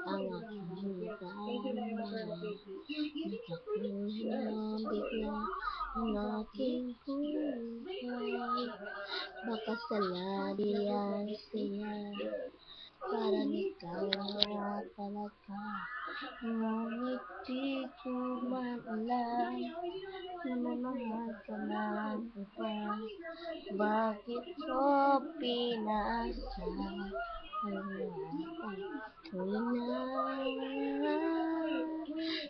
Ang aking dama, nagkakulang bigla ang aking buhay. Baka salari ang saya, parang ikaw nga talaga. Ngunit di ko man alam na mamahal ka ng iba. Bakit ko pinasa? Huli na.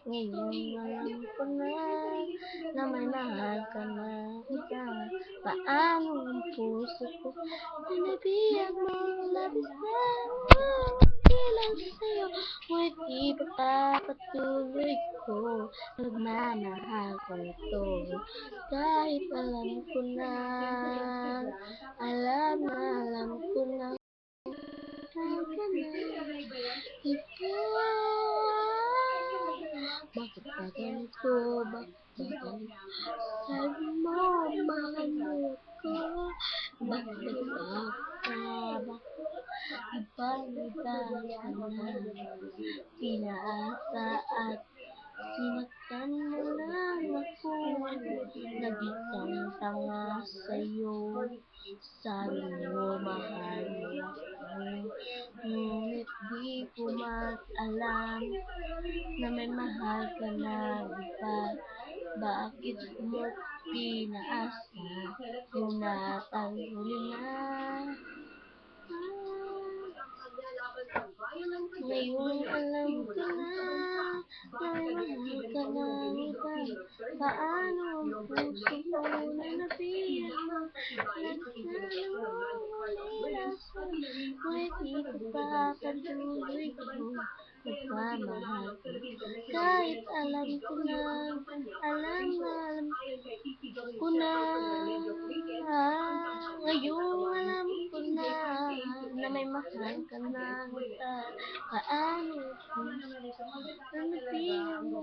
Ngayon alam ko na may mahal ka na iba. Paano ang puso ko pinabiyag mo labis na bilang sa'yo? Ngunit ipagpapatuloy ko pagmamahal ko ito. Kahit alam ko na mahal ka na iba. Bakit ba ganito? Bakit ba ganito? Sabi mo, mahal mo ako. Bakit nagtaka ka? Bakit ibang-iba ka na? Pinaasa at sinaktan mo lang ako. Naging tanga sa'yo. Sabi mo, mahal mo ako. Ngunit di ko man alam na may mahal ka na iba. Bakit mo pinaasa? Ngunit ang huli na. Ngayon alam ko na may mahal ka na iba. Paano ang puso ko na nabiyag mo? Nagkala mo muli aso. Ngunit ipagpapatuloy ko pagmamahal ko. Kahit alam ko na ngayon alam ko na may mahal ka na iba. Paano kung nabiyag mo?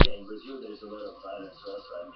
In Brazil, there's a lot of violence also.